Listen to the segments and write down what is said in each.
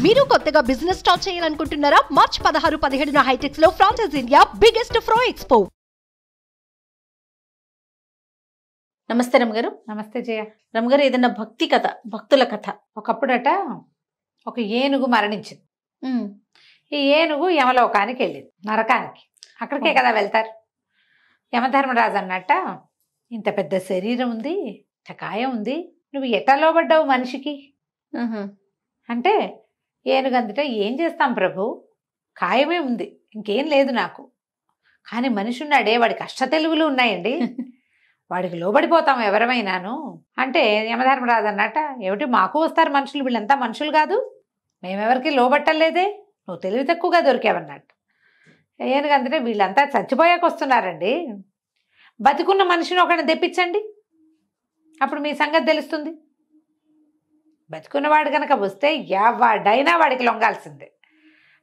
మీరు కొత్తగా business start చేయాలనుకుంటున్నారా? మార్చ్ 16, 17 హైటెక్స్ లో ఫ్రాన్సెస్ ఇండియా బిగ్గెస్ట్ ఫ్రో ఎక్స్పో. నమస్తే రమగారు. నమస్తే జయ. రమగారు, ఏదైనా భక్తి కథ, భక్తుల కథ. ఒకప్పుడట ఒక ఏనుగు మరణించింది. ఈ ఏనుగు యమలోకానికి వెళ్ళింది, నరకానికి. అక్కడికే కదా వెళ్తారు. యమధర్మరాజు అన్నట్ట, ఇంత పెద్ద శరీరం ఉంది, ఇంత కాయం ఉంది, నువ్వు ఎట్లా లోబడ్డావు మనిషికి అంటే, ఏనుగు అందుట, ఏం చేస్తాం ప్రభు, కాయమే ఉంది, ఇంకేం లేదు నాకు. కానీ మనిషి ఉన్నాడే, వాడికి అష్టతెలుగులు ఉన్నాయండి, వాడికి లోబడిపోతాం ఎవరమైనాను అంటే, యమధర్మరాజు అన్నట్ట, ఏమిటి మాకు వస్తారు మనుషులు, వీళ్ళంతా మనుషులు కాదు, మేమెవరికి లోబట్టలేదే, నువ్వు తెలివి తక్కువగా దొరికావన్నట్టు. ఏనుగు అందుటే, వీళ్ళంతా చచ్చిపోయాక వస్తున్నారండి, బతికున్న మనిషిని ఒకరిని తెప్పించండి, అప్పుడు మీ సంగతి తెలుస్తుంది. బతుకున్నవాడు కనుక వస్తే ఎవడైనా వాడికి లొంగాల్సిందే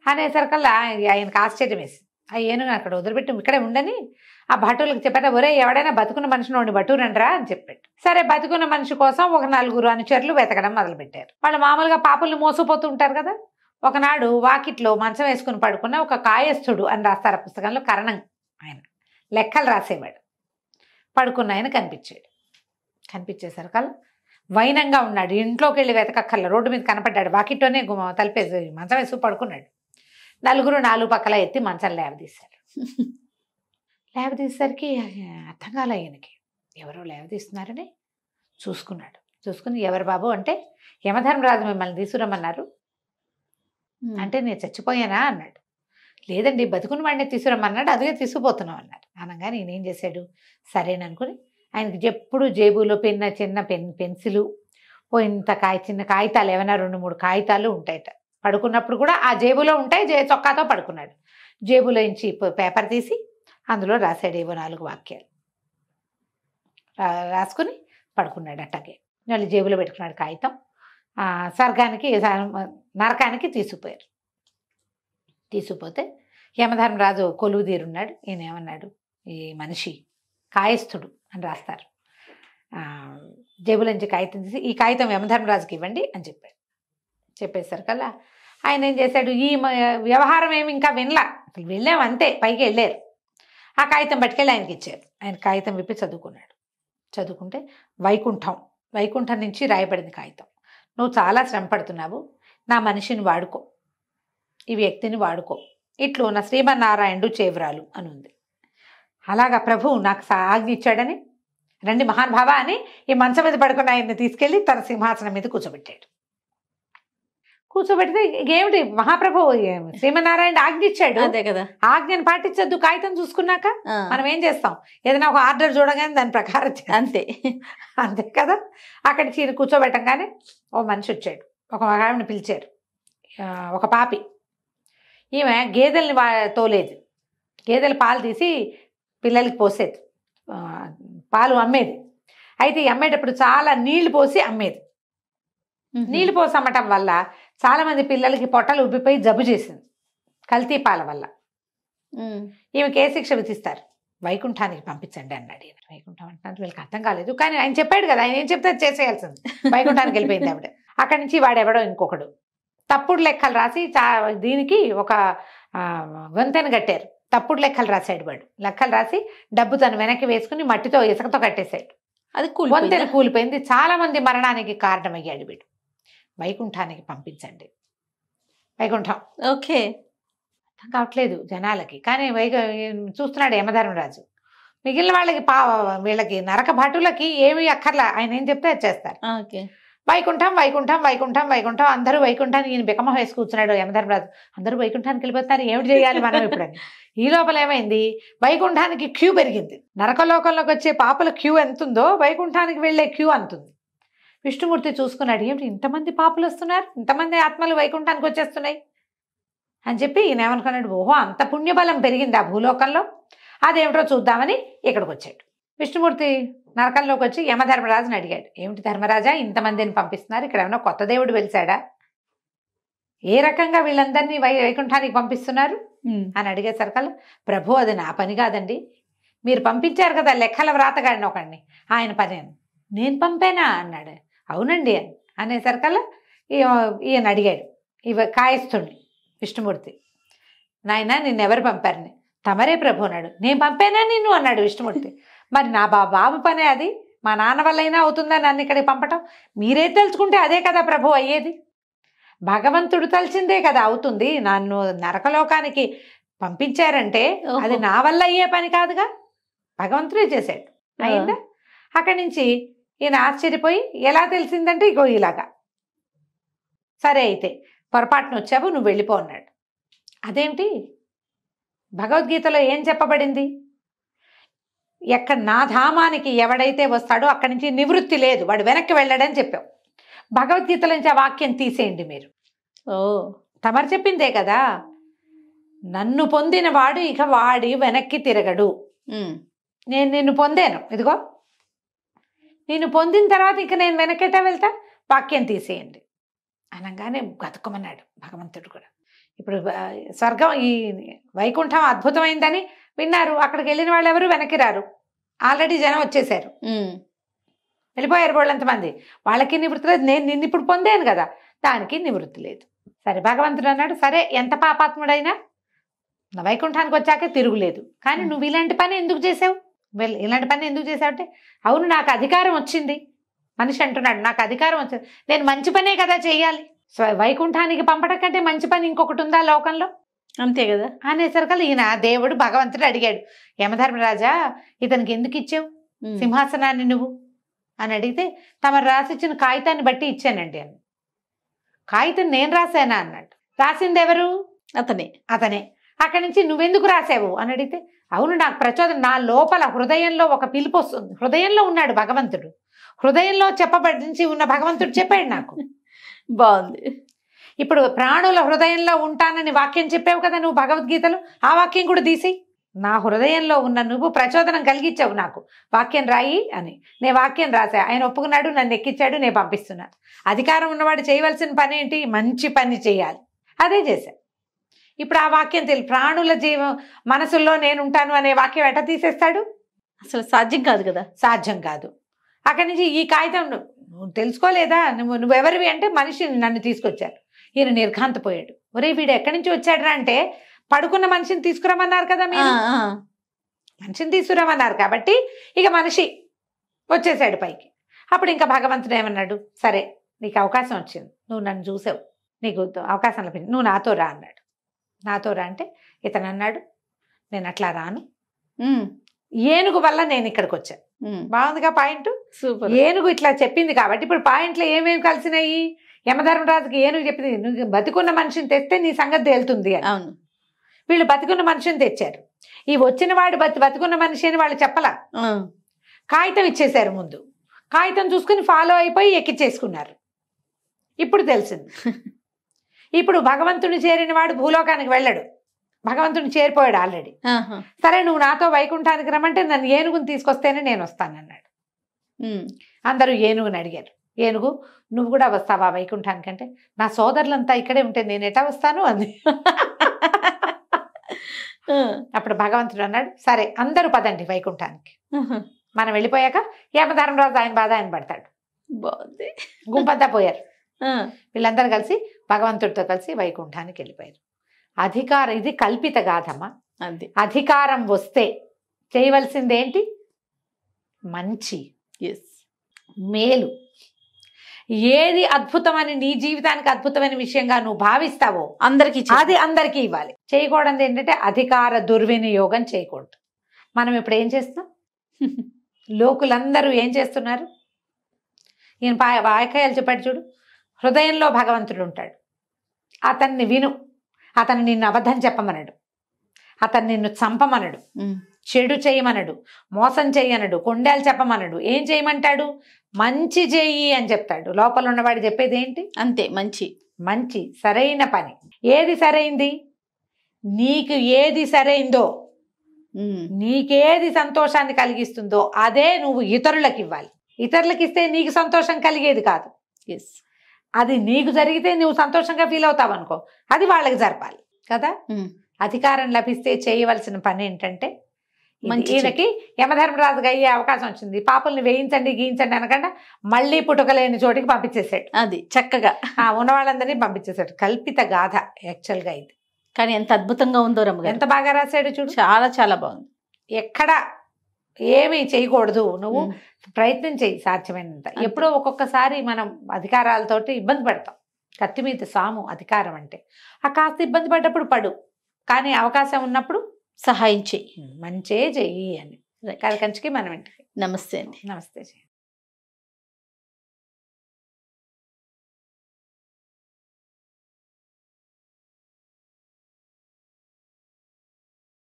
అనేసరికల్లా ఆయనకు ఆశ్చర్యం వేసి, ఆ ఏనుగు అక్కడ వదిలిపెట్టి ఇక్కడే ఉండని ఆ భటులకు చెప్పాట, ఒరే ఎవడైనా బతుకున్న మనిషిని వాడిని బటూరండ్రా అని చెప్పాడు. సరే, బతుకున్న మనిషి కోసం ఒక 4 అనుచరులు వెతకడం మొదలుపెట్టారు. వాళ్ళు మామూలుగా పాపుల్ని మోసపోతూ ఉంటారు కదా. ఒకనాడు వాకిట్లో మంచం వేసుకుని పడుకున్న ఒక కాయస్థుడు అని రాస్తారు పుస్తకంలో, కరణం ఆయన లెక్కలు రాసేవాడు. పడుకున్న ఆయన కనిపించాడు. కనిపించేసరికల్లా వైనంగా ఉన్నాడు. ఇంట్లోకి వెళ్ళి వెతకక్కర్ల, రోడ్డు మీద కనపడ్డాడు. వాకిట్లోనే తలిపేసి మంచం వేసుకు పడుకున్నాడు. 4 4 పక్కల ఎత్తి మంచం లేవదీశారు. లేవదీసేసరికి అర్థం కాలే ఆయనకి, ఎవరో లేవదీస్తున్నారని చూసుకున్నాడు. చూసుకుని, ఎవరు బాబు అంటే, యమధర్మరాజు మిమ్మల్ని తీసుకురమ్మన్నారు అంటే, నేను చచ్చిపోయానా అన్నాడు. లేదండి, బతుకున్న వాడిని తీసుకురమ్మన్నాడు, అదే తీసుకుపోతున్నాం అన్నారు. అనగానే ఈయన ఏం చేశాడు, సరేననుకుని ఆయనకి ఎప్పుడు జేబులో చిన్న పెన్సిలు, ఇంత చిన్న కాగితాలు, ఏమైనా 2 3 కాగితాలు ఉంటాయట. పడుకున్నప్పుడు కూడా ఆ జేబులో ఉంటాయి, చొక్కాతో పడుకున్నాడు. జేబులో నుంచి పేపర్ తీసి అందులో రాశాడు ఏవో 4 వాక్యాలు రాసుకుని పడుకున్నాడు. అట్టగే వాళ్ళు జేబులో పెట్టుకున్నాడు కాగితం. స్వర్గానికి నరకానికి తీసుకుపోయారు. తీసుకుపోతే యమధర్మరాజు కొలువు తీరున్నాడు. ఈయన ఏమన్నాడు, ఈ మనిషి కాయస్థుడు అని రాస్తారు. జేబుల నుంచి కాగితం తీసి, ఈ కాగితం యమధర్మరాజుకి ఇవ్వండి అని చెప్పాడు. చెప్పేసరికల్లా ఆయన ఏం చేశాడు, ఈ వ్యవహారం ఏమి ఇంకా వినలా, అసలు వెళ్ళాము అంతే, పైకి వెళ్ళారు. ఆ కాగితం పట్టుకెళ్ళి ఆయనకి ఇచ్చారు. ఆయన కాగితం విప్పి చదువుకున్నాడు. చదువుకుంటే, వైకుంఠం నుంచి రాయబడింది కాగితం. నువ్వు చాలా శ్రమ పడుతున్నావు, నా మనిషిని వాడుకో, ఈ వ్యక్తిని వాడుకో, ఇట్లు నా శ్రీమన్నారాయణుడు చేవరాలు అని ఉంది. అలాగా ప్రభువు నాకు ఆజ్ఞ ఇచ్చాడని, రండి మహానుభావ అని ఈ మంచం మీద పడుకున్న ఆయన్ని తీసుకెళ్ళి తన సింహాసనం మీద కూర్చోబెట్టాడు. కూర్చోబెడితే, ఏమిటి మహాప్రభు, శ్రీమన్నారాయణ ఆజ్ఞ ఇచ్చాడు, అదే కదా, ఆజ్ఞను పాటించద్దు. కాగితం చూసుకున్నాక మనం ఏం చేస్తాం, ఏదైనా ఒక ఆర్డర్ చూడగానే దాని ప్రకారం అంతే అంతే కదా. అక్కడ చీర కూర్చోబెట్టంగానే ఓ మనిషి వచ్చాడు. ఒక ఆవిడని పిలిచారు, ఒక పాపి. ఈమె గేదెల్ని తోలేదు, గేదెల పాలు తీసి పిల్లలకి పోసేది, పాలు అమ్మేది. అయితే ఈ అమ్మేటప్పుడు చాలా నీళ్లు పోసి అమ్మేది. నీళ్లు పోసి అమ్మటం వల్ల చాలామంది పిల్లలకి పొట్టలు ఉబ్బిపోయి జబ్బు చేసింది, కల్తీ పాల వల్ల. ఈమెకి ఏ శిక్ష విధిస్తారు, వైకుంఠానికి పంపించండి అన్నాడు ఈయన. వైకుంఠం అంటే వీళ్ళకి అర్థం కాలేదు, కానీ ఆయన చెప్పాడు కదా, ఆయన ఏం చెప్తే చేసేయాల్సింది. వైకుంఠానికి వెళ్ళిపోయింది ఆవిడ. అక్కడి నుంచి వాడెవడో ఇంకొకడు తప్పుడు లెక్కలు రాసి దీనికి ఒక వంతెన కట్టారు. తప్పుడు లెక్కలు రాశాడు వాడు. లెక్కలు రాసి డబ్బు తను వెనక్కి వేసుకుని మట్టితో ఇసుకతో కట్టేశాడు. అది వంతెన కూలిపోయింది. చాలా మంది మరణానికి కారణమయ్యాడు వీడు. వైకుంఠానికి పంపించండి. వైకుంఠం ఓకే, అర్థం కావట్లేదు జనాలకి, కానీ చూస్తున్నాడు యమధర్మరాజు. మిగిలిన వాళ్ళకి వీళ్ళకి నరక భటులకి ఏమి అక్కర్లా, ఆయన ఏం చెప్తే అది చేస్తారు. వైకుంఠం వైకుంఠం వైకుంఠం వైకుంఠం, అందరూ వైకుంఠానికి, ఈయన బికమ వేసి కూర్చున్నాడు యమధర్మరాజు. అందరూ వైకుంఠానికి వెళ్ళిపోతున్నారు, ఏమిటి చేయాలి మనం ఇప్పుడని. ఈ లోపల ఏమైంది, వైకుంఠానికి క్యూ పెరిగింది. నరకలోకంలోకి వచ్చే పాపల క్యూ ఎంతుందో వైకుంఠానికి వెళ్ళే క్యూ అంతుంది. విష్ణుమూర్తి చూసుకున్నాడు, ఏమిటి ఇంతమంది పాపులు వస్తున్నారు, ఇంతమంది ఆత్మలు వైకుంఠానికి వచ్చేస్తున్నాయి అని చెప్పి ఈయన ఏమనుకున్నాడు, ఓహో అంత పుణ్యబలం పెరిగింది ఆ భూలోకంలో, అదేమిటో చూద్దామని ఇక్కడికి వచ్చాడు. విష్ణుమూర్తి నరకంలోకి వచ్చి యమధర్మరాజుని అడిగాడు, ఏమిటి ధర్మరాజా ఇంతమందిని పంపిస్తున్నారు, ఇక్కడ ఏమైనా కొత్త దేవుడు వెలిసాడా, ఏ రకంగా వీళ్ళందరినీ వైకుంఠానికి పంపిస్తున్నారు అని అడిగేసరికల్లా, ప్రభు అది నా పని కాదండి, మీరు పంపించారు కదా లెక్కల వ్రాతగాడిని ఒకడిని, ఆయన పని. నేను పంపానా అన్నాడు. అవునండి అనేసరికల్లా ఈయన అడిగాడు, కాయస్థుణ్ణి విష్ణుమూర్తి. నాయన నిన్నెవరు పంపారని? తమరే ప్రభు అన్నాడు. నేను పంపానా నిన్ను అన్నాడు విష్ణుమూర్తి. మరి నా బాబు పనే అది, మా నాన్న వల్ల అయినా అవుతుందా నన్ను ఇక్కడికి పంపటం? మీరే తలుచుకుంటే అదే కదా ప్రభు అయ్యేది. భగవంతుడు తలిచిందే కదా అవుతుంది. నన్ను నరకలోకానికి పంపించారంటే అది నా వల్ల అయ్యే పని కాదుగా, భగవంతుడే చేశాడు. అయిందా? అక్కడి నుంచి ఈయన ఆశ్చర్యపోయి ఎలా తెలిసిందంటే ఇగో ఇలాగా. సరే అయితే పొరపాటున వచ్చావు, నువ్వు వెళ్ళిపో అన్నాడు. అదేంటి? భగవద్గీతలో ఏం చెప్పబడింది? నా ధామానికి ఎవడైతే వస్తాడో అక్కడి నుంచి నివృత్తి లేదు, వాడు వెనక్కి వెళ్ళాడని చెప్పావు. భగవద్గీతలో నుంచి ఆ వాక్యం తీసేయండి మీరు. తమరు చెప్పిందే కదా, నన్ను పొందిన వాడు ఇక వాడి వెనక్కి తిరగడు. నేను నిన్ను పొందాను, ఇదిగో నిన్ను పొందిన తర్వాత ఇక నేను వెనకెట్టా వెళ్తా, వాక్యం తీసేయండి అనగానే గతుకమన్నాడు భగవంతుడు కూడా. ఇప్పుడు స్వర్గం ఈ వైకుంఠం అద్భుతమైందని విన్నారు, అక్కడికి వెళ్ళిన వాళ్ళు ఎవరు వెనక్కి రారు, ఆల్రెడీ జనం వచ్చేసారు, వెళ్ళిపోయారు వాళ్ళంతమంది. వాళ్ళకి నివృత్తి లేదు, నేను నిన్ను ఇప్పుడు పొందాను కదా, దానికి నివృత్తి లేదు. సరే భగవంతుడు అన్నాడు, సరే ఎంత పాపాత్ముడైనా వైకుంఠానికి వచ్చాక తిరుగులేదు, కానీ నువ్వు ఇలాంటి పని ఎందుకు చేసావు? ఇలాంటి పని ఎందుకు చేసావు అంటే, అవును నాకు అధికారం వచ్చింది. మనిషి అంటున్నాడు నాకు అధికారం వచ్చింది, నేను మంచి పనే కదా చెయ్యాలి, వైకుంఠానికి పంపడం కంటే మంచి పని ఇంకొకటి ఉందా లోకంలో? అంతే కదా అనేసరికల్లా ఈయన దేవుడు భగవంతుడు అడిగాడు, యమధర్మరాజా ఇతనికి ఎందుకు ఇచ్చావు సింహాసనాన్ని నువ్వు అని అడిగితే, తమరు రాసిచ్చిన కాగితాన్ని బట్టి ఇచ్చానండి అని. కాగితం నేను రాశానా అన్నాడు. రాసింది ఎవరు? అతనే. అక్కడి నుంచి నువ్వెందుకు రాసావు అని అడిగితే, అవును నాకు ప్రచోదనం, నా లోపల హృదయంలో ఒక పిలుపు వస్తుంది. హృదయంలో ఉన్నాడు భగవంతుడు, హృదయంలో చెప్పబడించి ఉన్న భగవంతుడు చెప్పాడు నాకు. బాగుంది. ఇప్పుడు ప్రాణుల హృదయంలో ఉంటానని వాక్యం చెప్పావు కదా నువ్వు భగవద్గీతలో, ఆ వాక్యం కూడా తీసి నా హృదయంలో ఉన్న నువ్వు ప్రచోదనం కలిగించావు నాకు, వాక్యం రాయి అని. నేను వాక్యం రాసా, ఆయన ఒప్పుకున్నాడు, నన్ను ఎక్కించాడు, నేను పంపిస్తున్నాను. అధికారం ఉన్నవాడు చేయవలసిన పని ఏంటి? మంచి పని చేయాలి, అదే చేశా. ఇప్పుడు ఆ వాక్యం ప్రాణుల మనసుల్లో నేను ఉంటాను అనే వాక్యం ఎట్ట తీసేస్తాడు? అసలు సాధ్యం కాదు కదా. సాధ్యం కాదు. అక్కడి నుంచి ఈ కాగితం నువ్వు తెలుసుకోలేదా, నువ్వెవరివి అంటే మనిషిని నన్ను తీసుకొచ్చారు. ఈయన నిర్ఘాంతపోయాడు. ఒరే వీడు ఎక్కడి నుంచి వచ్చాడురా అంటే, పడుకున్న మనిషిని తీసుకురమ్మన్నారు కదా మీరు, మనిషిని తీసుకురమ్మన్నారు కాబట్టి ఇక మనిషి వచ్చేసాడు పైకి. అప్పుడు ఇంకా భగవంతుడు ఏమన్నాడు, సరే నీకు అవకాశం వచ్చింది, నువ్వు నన్ను చూసావు, నీకు అవకాశం లభించింది, నువ్వు నాతో రా అన్నాడు. నాతో రా అంటే ఇతను అన్నాడు, నేను అట్లా రాను, ఏనుగు వల్ల నేను ఇక్కడికి వచ్చాను. బాగుందిగా పాయింట్, సూపర్. ఏనుగు ఇట్లా చెప్పింది కాబట్టి ఇప్పుడు పాయింట్లో ఏమేమి కలిసినాయి? యమధర్మరాజుకి ఏనుగు చెప్పింది, నువ్వు బతికున్న మనిషిని తెస్తే నీ సంగతి తేలుతుంది అని. అవును, వీళ్ళు బతికున్న మనిషిని తెచ్చారు. ఈ వచ్చిన వాడు బతికున్న మనిషి అని వాళ్ళు చెప్పలా, కాగితం ఇచ్చేశారు ముందు. కాగితం చూసుకుని ఫాలో అయిపోయి ఎక్కిచ్చేసుకున్నారు. ఇప్పుడు తెలిసింది. ఇప్పుడు భగవంతుని చేరిన వాడు భూలోకానికి వెళ్ళడు, భగవంతుని చేరిపోయాడు ఆల్రెడీ. సరే నువ్వు నాతో వైకుంఠానికి రమ్మంటే నన్ను ఏనుగుని తీసుకొస్తేనే నేను వస్తానన్నాడు. అందరూ ఏనుగుని అడిగారు. ఏనుగు నువ్వు కూడా వస్తావా వైకుంఠానికి అంటే, నా సోదరులంతా ఇక్కడే ఉంటే నేను ఎటా వస్తాను అంది. అప్పుడు భగవంతుడు అన్నాడు, సరే అందరూ పదండి వైకుంఠానికి, మనం వెళ్ళిపోయాక యమధర్మరాజు ఆయన బాధ ఆయన పడతాడు. బాగుంది. గుంపంతా పోయారు. వీళ్ళందరూ కలిసి భగవంతుడితో కలిసి వైకుంఠానికి వెళ్ళిపోయారు. అధికారం ఇది కల్పిత గాథమ్మా. అధికారం వస్తే చేయవలసింది ఏంటి? మంచి, మేలు. ఏది అద్భుతమని నీ జీవితానికి అద్భుతమైన విషయంగా నువ్వు భావిస్తావో అది అందరికీ ఇవ్వాలి. చేయకూడదు ఏంటంటే అధికార దుర్వినియోగం చేయకూడదు. మనం ఇప్పుడు ఏం చేస్తున్నాం? లోకులందరూ ఏం చేస్తున్నారు? ఈయన వాక్యాలు చెప్పాడు చూడు, హృదయంలో భగవంతుడు ఉంటాడు, అతన్ని విను. అతను నిన్ను అబద్ధం చెప్పమనడు, అతను నిన్ను చంపమనడు, చెడు చేయమనడు, మోసం చేయనడు, కొండేలు చెప్పమనడు. ఏం చేయమంటాడు? మంచి చెయ్యి అని చెప్తాడు. లోపల ఉన్నవాడు చెప్పేది ఏంటి? అంతే, మంచి. మంచి సరైన పని. ఏది సరైంది? నీకు ఏది సరైందో, నీకేది సంతోషాన్ని కలిగిస్తుందో అదే నువ్వు ఇతరులకు ఇవ్వాలి. ఇతరులకు ఇస్తే నీకు సంతోషం కలిగేది కాదు. అది నీకు జరిగితే నువ్వు సంతోషంగా ఫీల్ అవుతావు అనుకో, అది వాళ్ళకి జరపాలి కదా. అధికారం లభిస్తే చేయవలసిన పని ఏంటంటే మంచి ఈయనకి యమధర్మరాజుగా అయ్యే అవకాశం వచ్చింది. పాపల్ని వేయించండి గీయించండి అనకుండా మళ్ళీ పుట్టుకలేని చోటికి పంపించేశాడు. అది చక్కగా ఉన్న వాళ్ళందరినీ పంపించేశాడు. కల్పిత గాథ యాక్చువల్గా ఇది. కానీ ఎంత అద్భుతంగా ఉందో రమ్మగారు. ఎంత బాగా రాశాడు చూడు. చాలా చాలా బాగుంది. ఎక్కడ ఏమి చేయకూడదు, నువ్వు ప్రయత్నం చేయి సాధ్యమైనంత. ఎప్పుడో ఒక్కొక్కసారి మనం అధికారాలతోటి ఇబ్బంది పడతాం. కత్తి మీద సాము అధికారం అంటే. ఆ కాస్త ఇబ్బంది పడ్డప్పుడు పడు, కానీ అవకాశం ఉన్నప్పుడు సహాయం చెయ్యి, మంచే చెయ్యి అని. కంచికి మనం ఇంటికి. నమస్తే అండి. నమస్తే.